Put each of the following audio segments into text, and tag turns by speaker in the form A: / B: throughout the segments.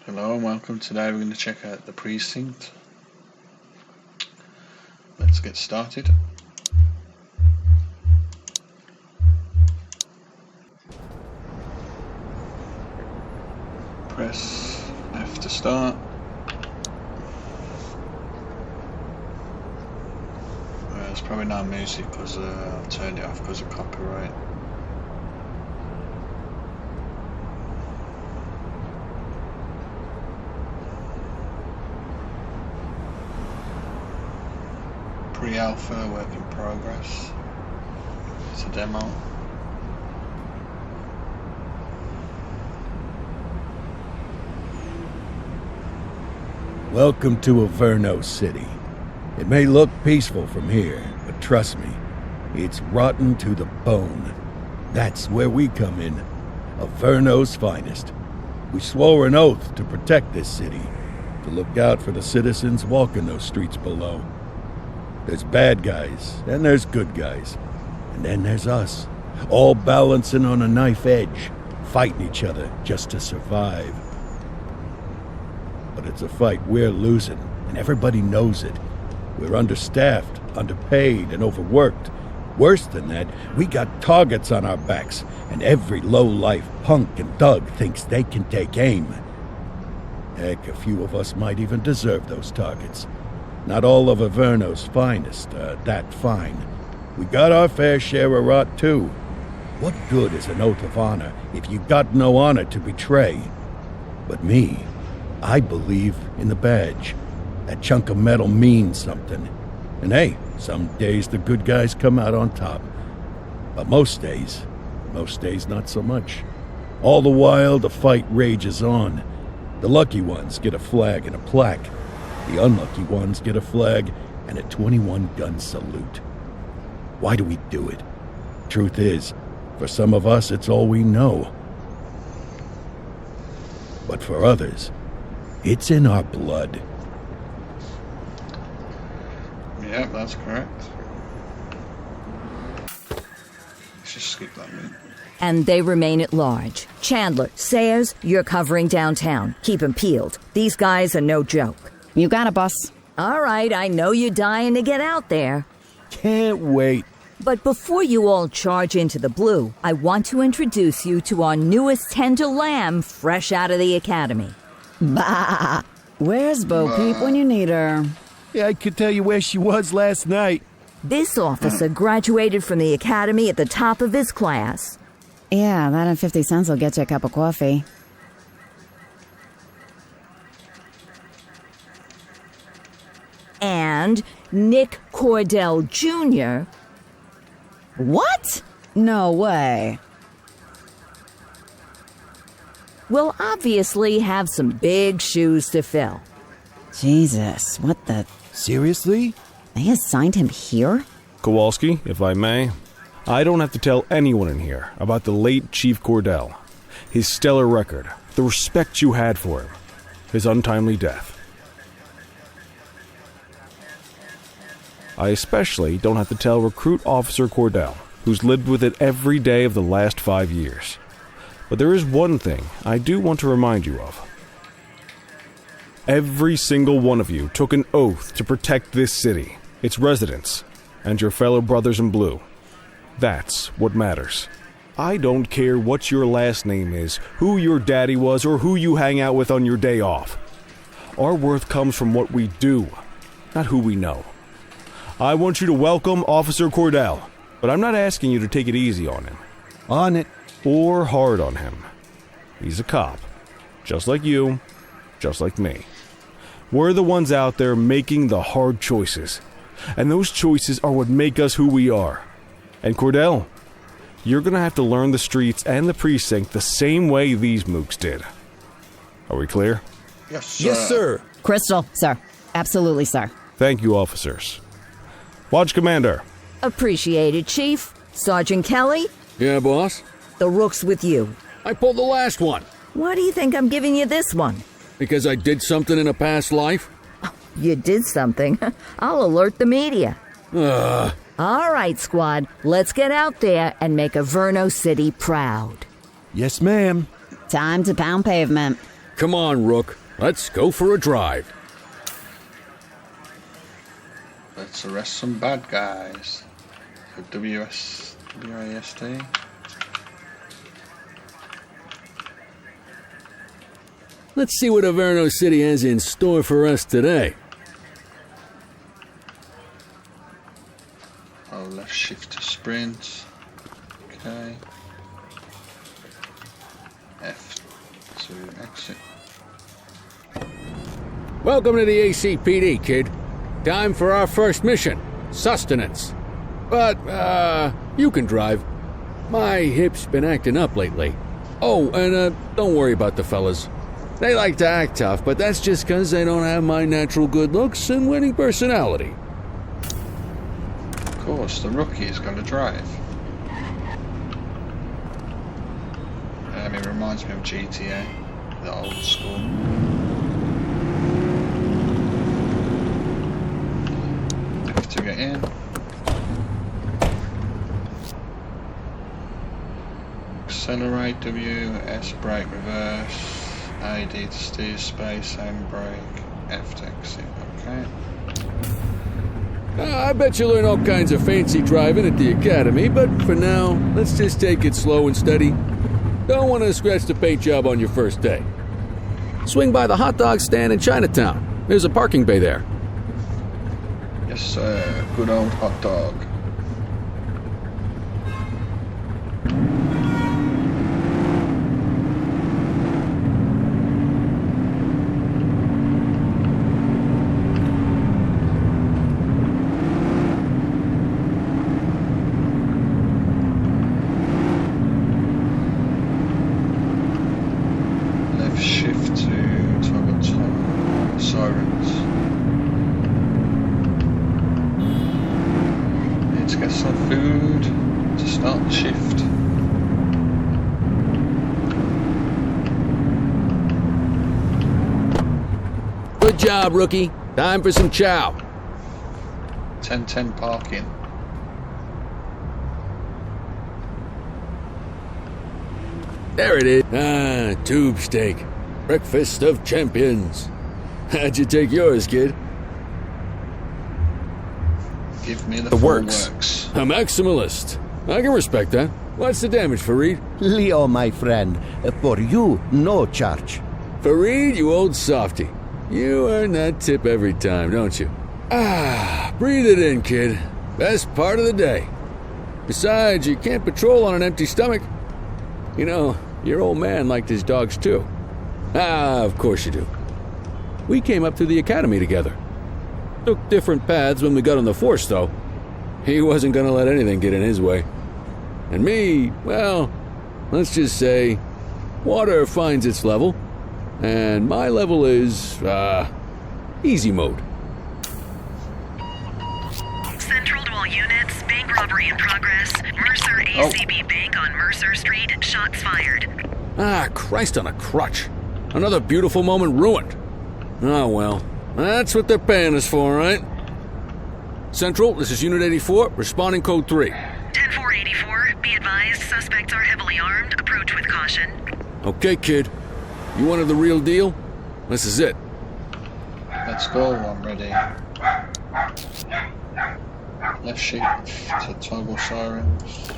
A: Hello and welcome. Today we're going to check out the Precinct. Let's get started. Press F to start. There's probably no music because I've turned it off because of copyright. Pre-alpha, work in progress. It's a demo.
B: Welcome to Averno City. It may look peaceful from here, but trust me, it's rotten to the bone. That's where we come in. Averno's finest. We swore an oath to protect this city, to look out for the citizens walking those streets below. There's bad guys, and there's good guys. And then there's us, all balancing on a knife edge, fighting each other just to survive. But it's a fight we're losing, and everybody knows it. We're understaffed, underpaid, and overworked. Worse than that, we got targets on our backs, and every low-life punk and thug thinks they can take aim. Heck, a few of us might even deserve those targets. Not all of Averno's finest are that fine. We got our fair share of rot, too. What good is an oath of honor if you got no honor to betray? But me, I believe in the badge. That chunk of metal means something. And hey, some days the good guys come out on top. But most days not so much. All the while, the fight rages on. The lucky ones get a flag and a plaque. The unlucky ones get a flag and a 21-gun salute. Why do we do it? Truth is, for some of us, it's all we know. But for others, it's in our blood.
A: Yep, that's correct. Let's just skip that bit.
C: And they remain at large. Chandler, Sayers, you're covering downtown. Keep 'em peeled. These guys are no joke.
D: You got it, boss.
C: All right, I know you're dying to get out there.
B: Can't wait.
C: But before you all charge into the blue, I want to introduce you to our newest tender lamb fresh out of the academy.
D: Bah! Where's Bo Peep when you need her?
B: Yeah, I could tell you where she was last night.
C: This officer graduated from the academy at the top of his class.
D: Yeah, that and 50 cents will get you a cup of coffee.
C: And Nick Cordell Jr.
D: What? No way.
C: will obviously have some big shoes to fill.
D: Jesus, what the...
B: Seriously?
D: They assigned him here?
E: Kowalski, if I may, I don't have to tell anyone in here about the late Chief Cordell, his stellar record, the respect you had for him, his untimely death. I especially don't have to tell Recruit Officer Cordell, who's lived with it every day of the last 5 years. But there is one thing I do want to remind you of. Every single one of you took an oath to protect this city, its residents, and your fellow brothers in blue. That's what matters. I don't care what your last name is, who your daddy was, or who you hang out with on your day off. Our worth comes from what we do, not who we know. I want you to welcome Officer Cordell, but I'm not asking you to take it easy on him.
B: On it.
E: Or hard on him. He's a cop, just like you, just like me. We're the ones out there making the hard choices, and those choices are what make us who we are. And Cordell, you're gonna have to learn the streets and the precinct the same way these mooks did. Are we clear?
A: Yes, sir.
B: Yes, sir.
D: Crystal, sir. Absolutely, sir.
E: Thank you, officers. Watch Commander.
C: Appreciated, Chief. Sergeant Kelly,
F: Yeah, boss?
C: the rook's with you.
F: I pulled the last one.
C: Why do you think I'm giving you this one?
F: Because I did something in a past life?
C: You did something. I'll alert the media.
F: Ugh.
C: All right, squad. Let's get out there and make Averno City proud.
B: Yes, ma'am.
D: Time to pound pavement.
F: Come on, Rook. Let's go for a drive.
A: Let's arrest some bad guys. So WASD.
F: Let's see what Averno City has in store for us today.
A: Oh, left shift to sprint. Okay. F to exit.
F: Welcome to the ACPD, kid. Time for our first mission, sustenance. But, you can drive. My hip's been acting up lately. Oh, and, don't worry about the fellas. They like to act tough, but that's just because they don't have my natural good looks and winning personality.
A: Of course, the rookie is going to drive. It reminds me of GTA, the old school. Have to get in. Accelerate, W, S brake, reverse. AD to steer, space, handbrake, F to exit, okay.
F: I bet you learn all kinds of fancy driving at the academy, but for now, let's just take it slow and steady. Don't want to scratch the paint job on your first day. Swing by the hot dog stand in Chinatown. There's a parking bay there.
A: Yes sir, good old hot dog.
F: Good job, rookie. Time for some chow.
A: 10-10 parking.
F: There it is. Ah, tube steak. Breakfast of champions. How'd you take yours, kid?
A: Give me the
E: The
A: full
E: works.
F: A maximalist. I can respect that. What's the damage, Fareed?
G: Leo, my friend, for you, no charge.
F: Fareed, you old softy. You earn that tip every time, don't you? Ah, breathe it in, kid. Best part of the day. Besides, you can't patrol on an empty stomach. You know, your old man liked his dogs too. Ah, of course you do. We came up through the academy together. Took different paths when we got on the force, though. He wasn't gonna let anything get in his way. And me, well, let's just say, water finds its level, and my level is, easy mode.
H: Central to all units, bank robbery in progress. Mercer ACB Bank on Mercer Street, shots fired.
F: Ah, Christ on a crutch. Another beautiful moment ruined. Oh well, that's what they're paying us for, right? Central, this is Unit 84, responding code 3.
H: 10-484, be advised, suspects are heavily armed, approach with caution.
F: Okay, kid. You wanted the real deal? This is it.
A: Let's go, I'm ready. Left shift to toggle sirens.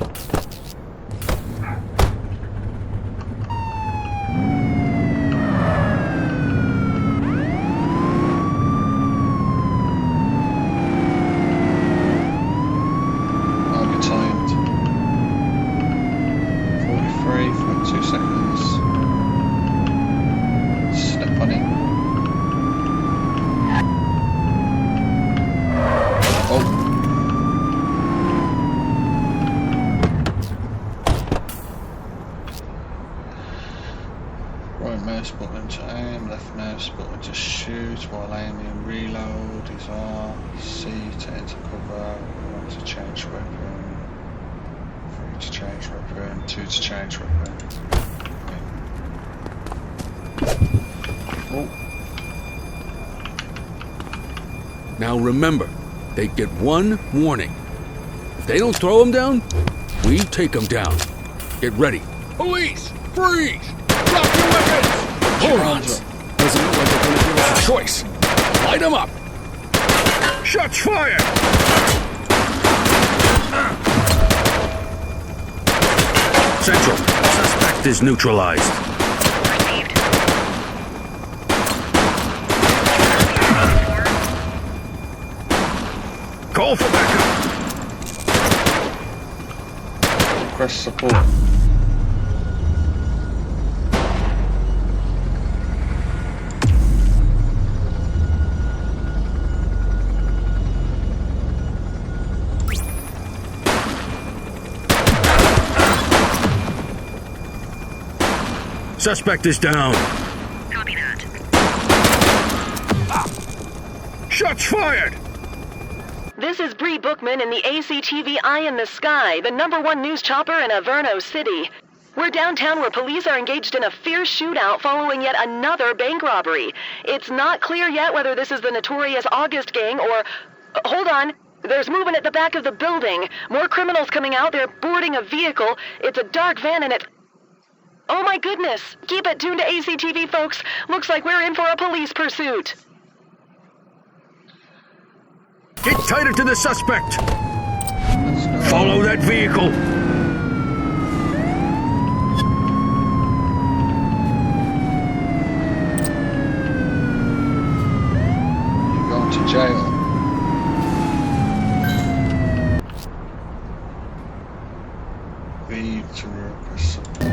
A: I'll be timed. 43.2 seconds. Step on it. Oh. Right mouse button to aim, left mouse button to shoot while aiming, reload is R, C to enter cover, 1 to change weapon, 3 to change weapon, 2 to change weapon. Oh.
F: Now remember, they get one warning. If they don't throw them down, we take them down. Get ready. Police! Freeze! Drop your weapons!
A: Put your hands up.
F: Doesn't look like they're going to give us a choice. Light them up! Shots fired! Central, suspect is neutralized.
H: Received.
F: Call for backup.
A: Press support.
F: Suspect is down.
H: Copy that.
F: Shots fired!
I: This is Bree Bookman in the ACTV Eye in the Sky, the #1 news chopper in Averno City. We're downtown where police are engaged in a fierce shootout following yet another bank robbery. It's not clear yet whether this is the notorious August gang or... hold on. There's movement at the back of the building. More criminals coming out. They're boarding a vehicle. It's a dark van and it... oh my goodness! Keep it tuned to ACTV, folks. Looks like we're in for a police pursuit.
F: Get tighter to the suspect! Follow that vehicle!
A: You're going to jail. V to request support.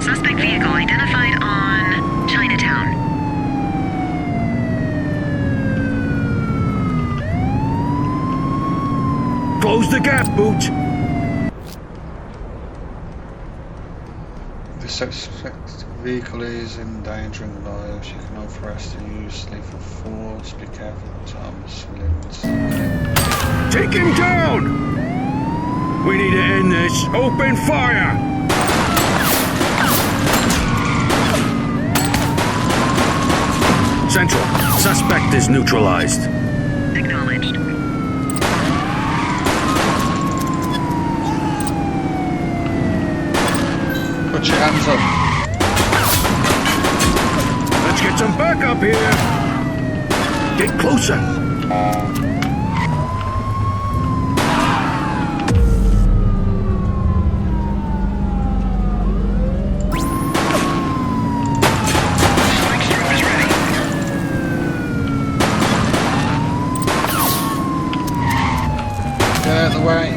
H: Suspect vehicle identified on Chinatown.
F: Close the gap, Boot!
A: The suspect vehicle is endangering lives. You can authorize the use lethal force. Be careful not to harm the civilians.
F: Take him down! We need to end this. Open fire! Central, suspect is neutralized.
H: Acknowledged.
A: Put your hands up.
F: Let's get some backup here. Get closer.
A: Get out of the way.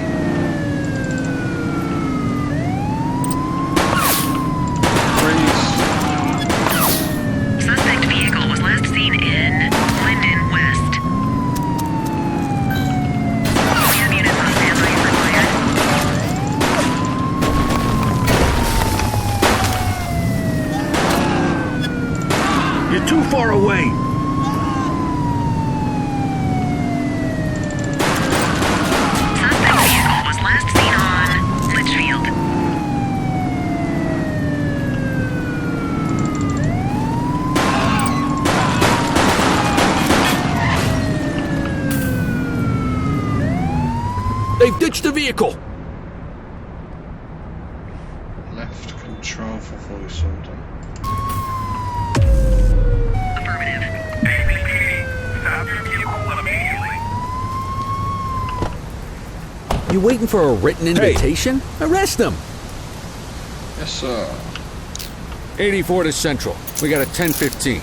A: Freeze.
H: Suspect vehicle was last seen in Linden West. We have units on standby for fire.
F: You're too far away.
H: Suspect vehicle was last seen on Litchfield.
F: They've ditched the vehicle.
A: Left control for voice order.
H: Affirmative.
J: Stop your vehicle immediately.
F: You waiting for a written invitation? Arrest them.
A: Yes, sir.
F: 84 to Central. We got a 10:15.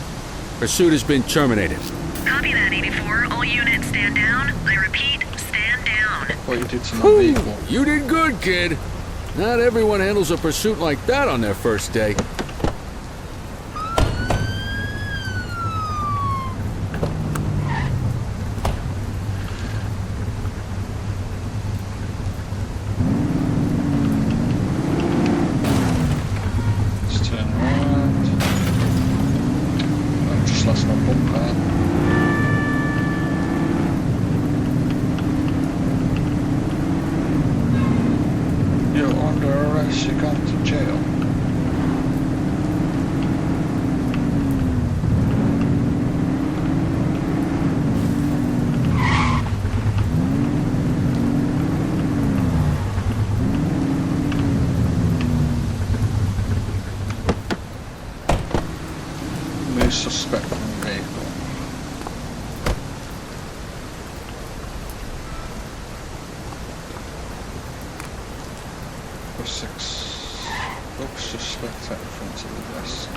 F: Pursuit has been terminated.
H: Copy that, 84. All units stand down. I repeat, stand down.
A: What you did to my vehicle.
F: You did good, kid. Not everyone handles a pursuit like that on their first day.
A: Let's turn around. I've just lost my bumper. You're under arrest. You're going to jail. new suspect from the vehicle. For 6. Book suspect at the front of the desk.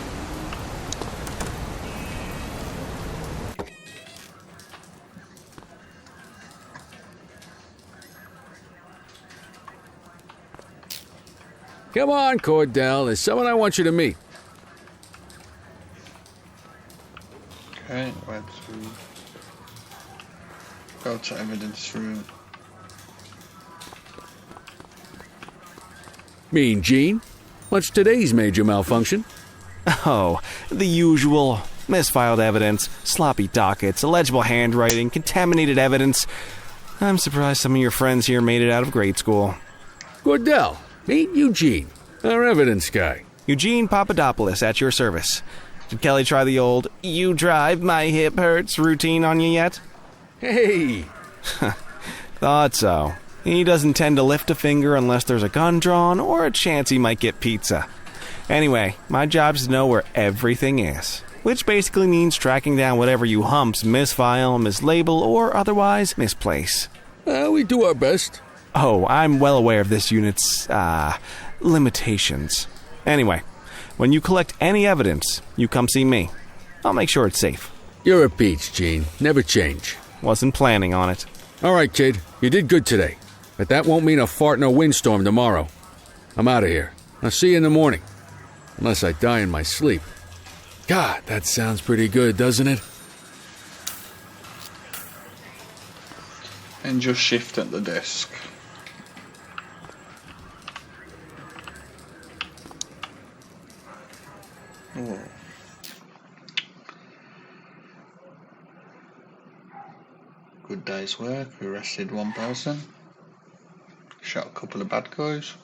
F: Come on, Cordell. There's someone I want you to meet.
A: Okay, where to go to evidence room.
F: Mean Gene? What's today's major malfunction?
E: Oh, the usual. Misfiled evidence, sloppy dockets, illegible handwriting, contaminated evidence. I'm surprised some of your friends here made it out of grade school.
F: Cordell, meet Eugene, our evidence guy.
E: Eugene Papadopoulos at your service. Did Kelly try the old, "you drive, my hip hurts" routine on you yet?
F: Hey!
E: Thought so. He doesn't tend to lift a finger unless there's a gun drawn or a chance he might get pizza. Anyway, my job's to know where everything is, which basically means tracking down whatever you humps misfile, mislabel, or otherwise misplace.
F: We do our best.
E: Oh, I'm well aware of this unit's, limitations. Anyway, when you collect any evidence, you come see me. I'll make sure it's safe.
F: You're a peach, Gene. Never change.
E: Wasn't planning on it.
F: All right, kid. You did good today. But that won't mean a fart in a windstorm tomorrow. I'm out of here. I'll see you in the morning. Unless I die in my sleep. God, that sounds pretty good, doesn't it?
A: And just shift at the desk. Oh. Good day's work. We arrested one person. Shot a couple of bad guys.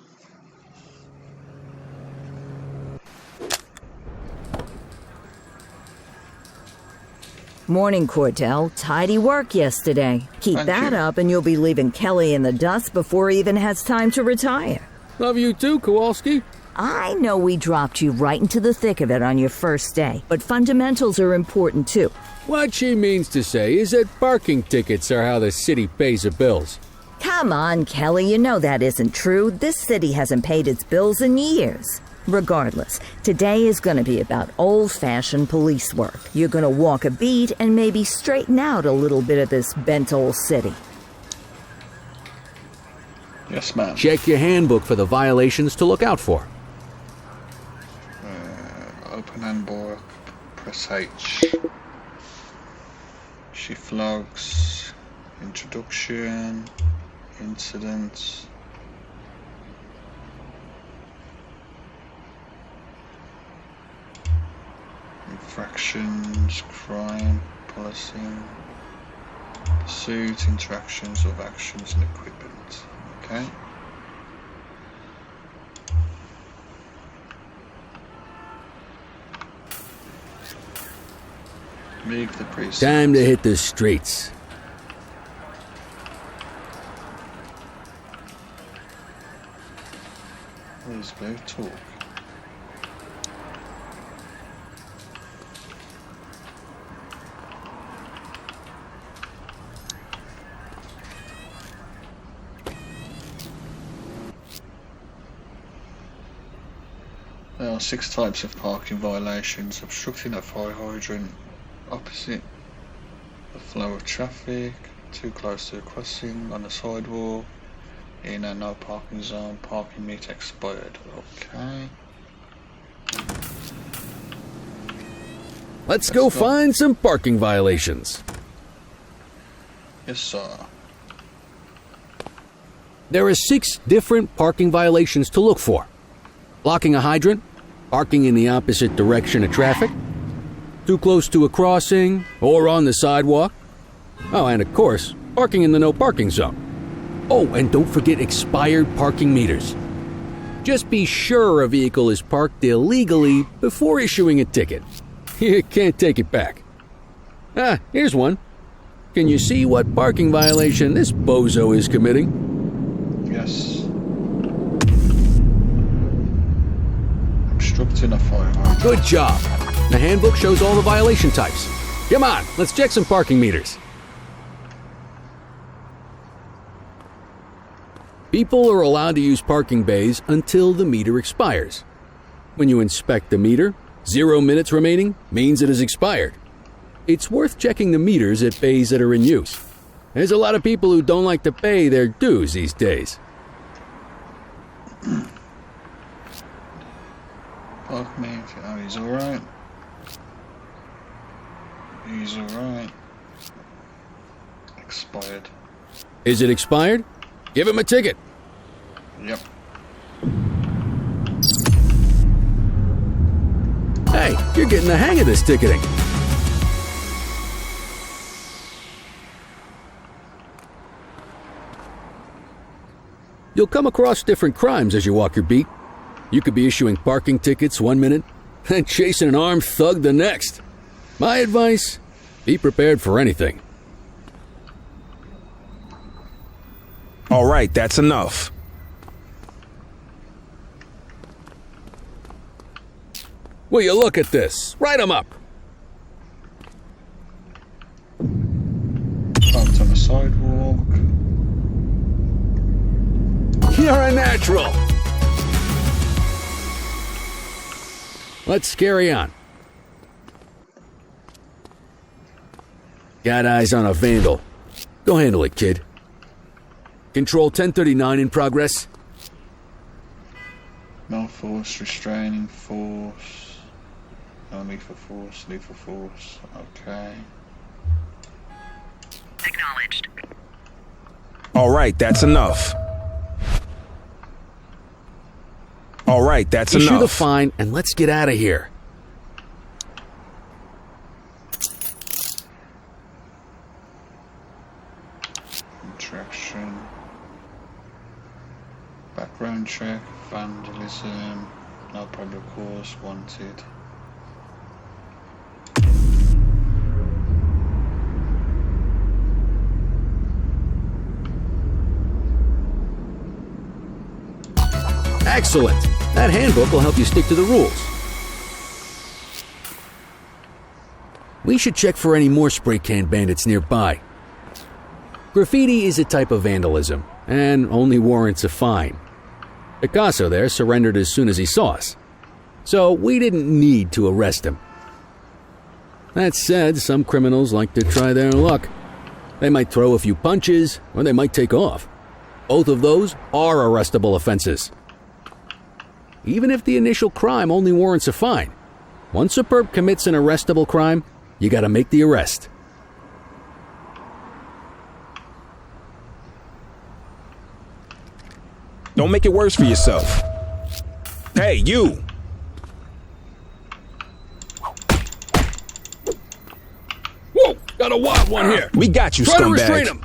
C: Morning, Cordell. Tidy work yesterday. Keep
A: Thank
C: that
A: you.
C: up and you'll be leaving Kelly in the dust before he even has time to retire.
F: Love you too, Kowalski.
C: I know we dropped you right into the thick of it on your first day, but fundamentals are important too.
F: What she means to say is that parking tickets are how the city pays the bills.
C: Come on, Kelly, you know that isn't true. This city hasn't paid its bills in years. Regardless, today is going to be about old-fashioned police work. You're going to walk a beat and maybe straighten out a little bit of this bent old city.
A: Yes, ma'am.
F: Check your handbook for the violations to look out for.
A: Open embark. Press H. She flogs. Introduction. Incidents. Infractions, crime, policy, pursuit, interactions of actions and equipment. Okay. Leave the precinct.
F: Time to hit the streets.
A: Let's go talk. There are 6 types of parking violations: obstructing a fire hydrant, opposite the flow of traffic, too close to a crossing on the sidewalk, in a no parking zone, parking meter expired. Okay.
F: Let's go find some parking violations.
A: Yes, sir.
F: There are 6 different parking violations to look for. Blocking a hydrant, parking in the opposite direction of traffic, too close to a crossing or on the sidewalk. Oh, and of course, parking in the no parking zone. Oh, and don't forget expired parking meters. Just be sure a vehicle is parked illegally before issuing a ticket. You can't take it back. Ah, here's one. Can you see what parking violation this bozo is committing?
A: Yes. Obstructing a fire hydrant.
F: Good job. The handbook shows all the violation types. Come on, let's check some parking meters. People are allowed to use parking bays until the meter expires. When you inspect the meter, 0 minutes remaining means it has expired. It's worth checking the meters at bays that are in use. There's a lot of people who don't like to pay their dues these days.
A: Fuck me. Oh, he's alright. He's alright. Expired.
F: Is it expired? Give him a ticket.
A: Yep.
F: Hey, you're getting the hang of this ticketing. You'll come across different crimes as you walk your beat. You could be issuing parking tickets 1 minute and chasing an armed thug the next. My advice, be prepared for anything.
K: All right, that's enough.
F: Will you look at this? Write 'em up.
A: Parked on the sidewalk.
F: You're a natural. Let's carry on. Got eyes on a vandal. Go handle it, kid. Control 1039 in progress.
A: No force, restraining force. No lethal force, lethal force. Okay.
H: Acknowledged.
K: All right, that's enough. All right, that's
F: Issue
K: enough.
F: the fine and let's get out of here.
A: Interaction. Background check. Vandalism. No probable cause wanted.
F: Excellent. That handbook will help you stick to the rules. We should check for any more spray can bandits nearby. Graffiti is a type of vandalism and only warrants a fine. Picasso there surrendered as soon as he saw us, so we didn't need to arrest him. That said, some criminals like to try their luck. They might throw a few punches, or they might take off. Both of those are arrestable offenses. Even if the initial crime only warrants a fine, once a perp commits an arrestable crime, you gotta make the arrest.
K: Don't make it worse for yourself. Hey, you!
F: Whoa! Got a wild one here!
K: We got you,
F: Try to restrain
K: scumbag.
F: him!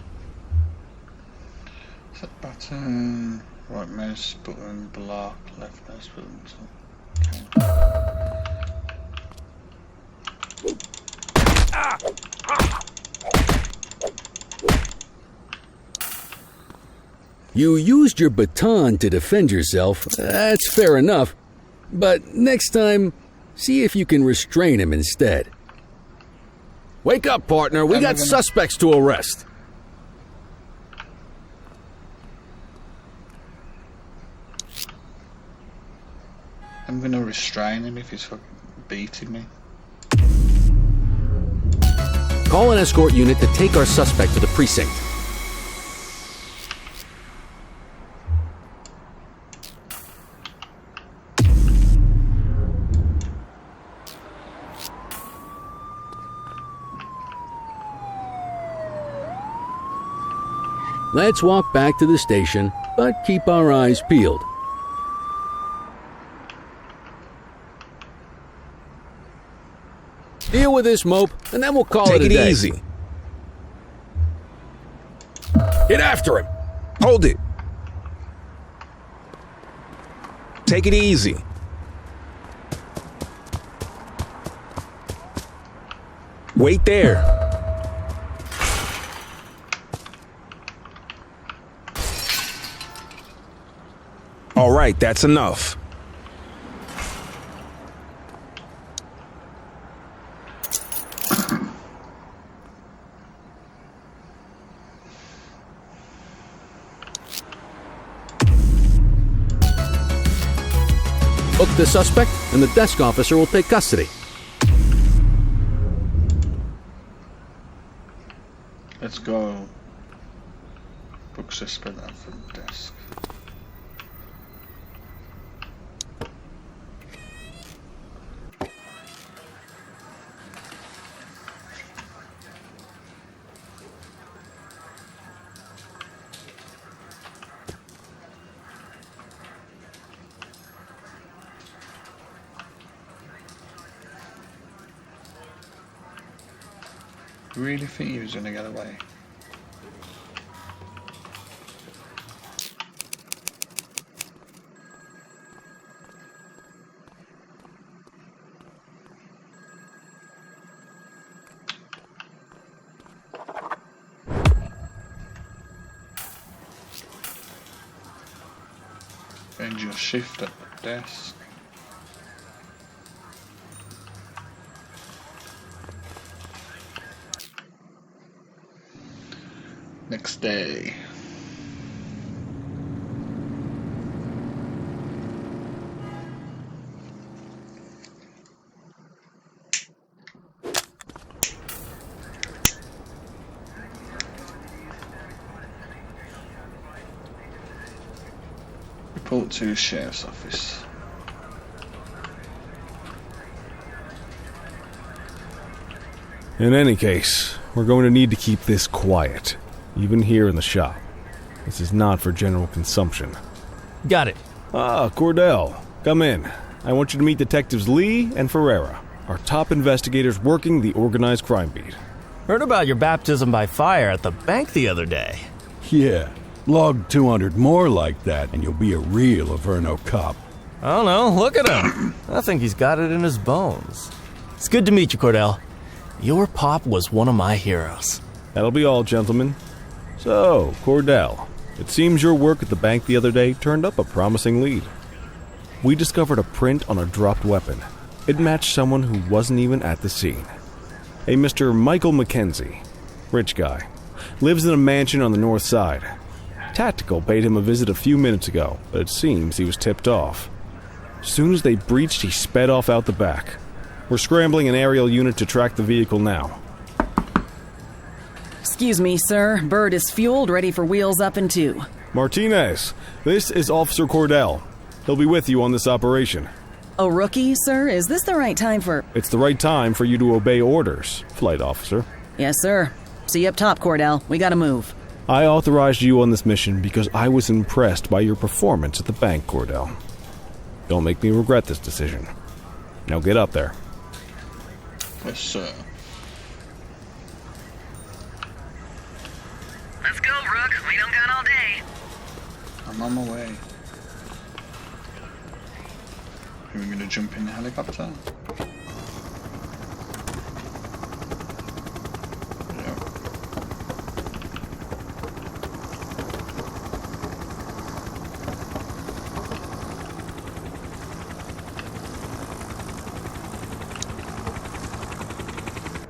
A: Set button. Right mouse button. Block. Left mouse button.
F: You used your baton to defend yourself. That's fair enough. But next time, see if you can restrain him instead. Wake up, partner. We got suspects to arrest.
A: I'm gonna restrain him if he's fucking beating me.
F: Call an escort unit to take our suspect to the precinct. Let's walk back to the station, but keep our eyes peeled. Deal with this mope, and then we'll call
K: Take
F: it a
K: it
F: day.
K: easy.
F: Get after him!
K: Hold it. Take it easy. Wait there. All right, that's enough.
F: the suspect, and the desk officer will take custody.
A: Let's go. Book suspect at front desk. You really think he was gonna get away? Change your shift at the desk. Next day. Report to Sheriff's Office.
E: In any case, we're going to need to keep this quiet, even here in the shop. This is not for general consumption.
L: Got it.
E: Ah, Cordell, come in. I want you to meet Detectives Lee and Ferreira, our top investigators working the organized crime beat.
L: Heard about your baptism by fire at the bank the other day.
B: Yeah, log 200 more like that and you'll be a real Averno cop.
L: I don't know, look at him. I think he's got it in his bones. It's good to meet you, Cordell. Your pop was one of my heroes.
E: That'll be all, gentlemen. So, Cordell, it seems your work at the bank the other day turned up a promising lead. We discovered a print on a dropped weapon. It matched someone who wasn't even at the scene. A Mr. Michael McKenzie, rich guy, lives in a mansion on the north side. Tactical paid him a visit a few minutes ago, but it seems he was tipped off. Soon as they breached, he sped off out the back. We're scrambling an aerial unit to track the vehicle now.
D: Excuse me, sir. Bird is fueled, ready for wheels up in 2.
E: Martinez, this is Officer Cordell. He'll be with you on this operation.
D: A rookie, sir? Is this the right time for...
E: It's the right time for you to obey orders, Flight Officer.
D: Yes, sir. See you up top, Cordell. We gotta move.
E: I authorized you on this mission because I was impressed by your performance at the bank, Cordell. Don't make me regret this decision. Now get up there.
A: Yes, sir.
H: Let's go, Rook. We don't got all day.
A: I'm on my way. Are we gonna jump in the helicopter?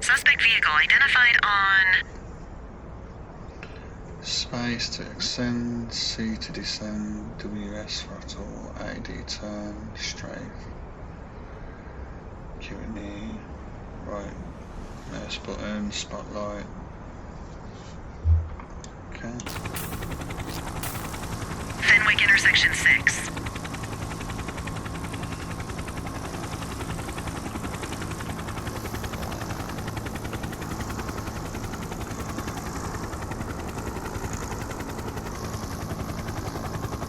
H: Suspect vehicle identified on...
A: Space to extend, C to descend, WS throttle, AD turn, strafe, Q and E, right, mouse button, spotlight. Okay.
H: Fenwick intersection 6.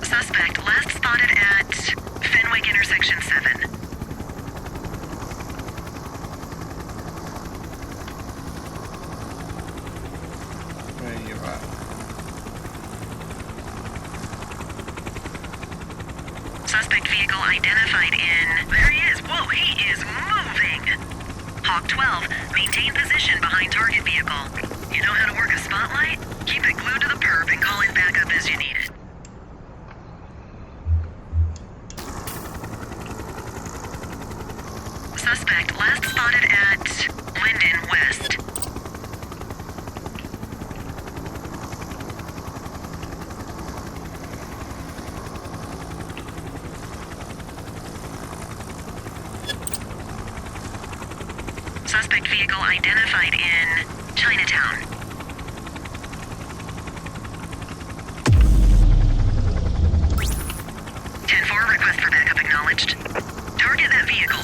H: Suspect last spotted at Fenwick intersection 7.
A: Where are you at?
H: Suspect vehicle identified in... There he is! Whoa, he is moving! Hawk 12, maintain position behind target vehicle. You know how to work a spotlight? Keep it glued to the perp and call in backup as you need it. Suspect last spotted at Linden West. Suspect vehicle identified in Chinatown. Request for backup acknowledged. Target that vehicle.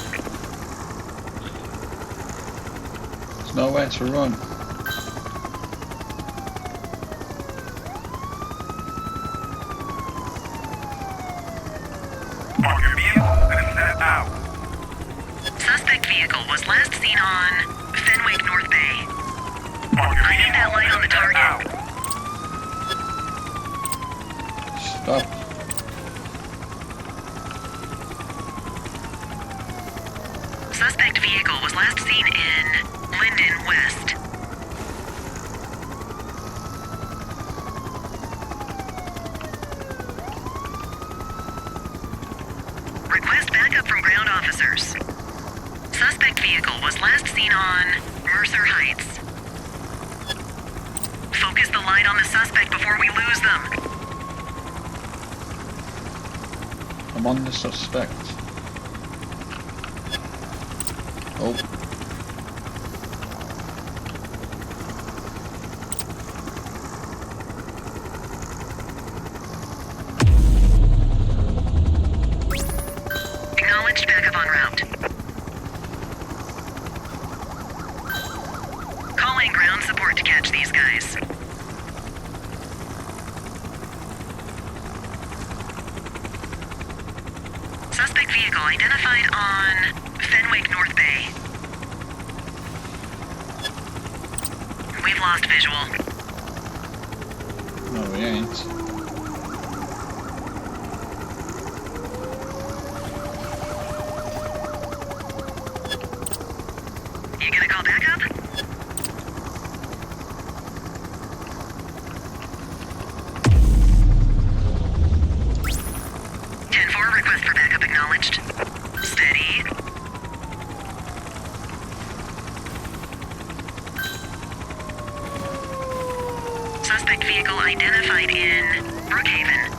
A: There's nowhere to run.
J: Mark your vehicle and set out.
H: Suspect vehicle was last seen on Fenwick North Bay.
J: Mark your
H: I need that light on the target.
A: Stop.
H: Suspect vehicle was last seen in Linden West. Request backup from ground officers. Suspect vehicle was last seen on Mercer Heights. Focus the light on the suspect before we lose them.
A: I'm on the suspect. Oh.
H: Acknowledged backup en route. Calling ground support to catch these guys. Suspect vehicle identified on Fenwick North Bay. We've lost visual.
A: No, we ain't.
H: You gonna call backup? Request for backup acknowledged. Steady. Suspect vehicle identified in Brookhaven.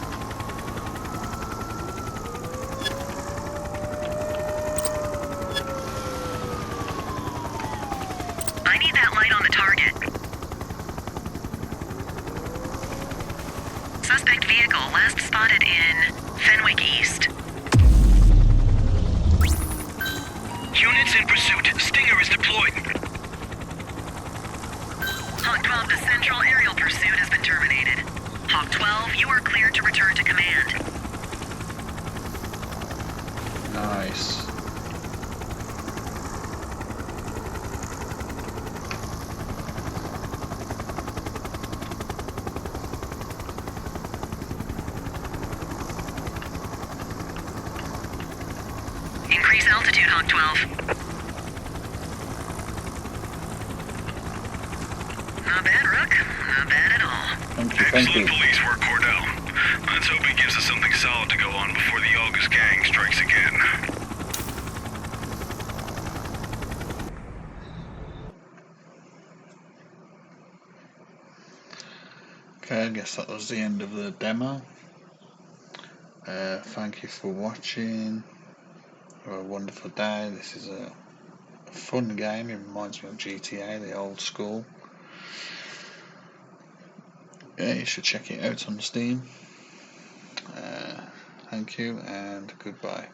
H: I need that light on the target. Suspect vehicle last spotted in Fenwick East.
J: Units in pursuit. Stinger is deployed.
H: Hawk 12, the central aerial pursuit has been terminated. Hawk 12, you are cleared to return to command.
A: Nice.
H: Increase altitude, Hawk 12. Not bad, Rook. Not bad at all.
A: Thank you.
J: Excellent police work, Cordell. Let's hope it gives us something solid to go on before the August gang strikes again.
A: Okay, I guess that was the end of the demo. Thank you for watching. Have a wonderful day. This is a fun game. It reminds me of GTA, the old school. Yeah, you should check it out on Steam. Thank you and goodbye.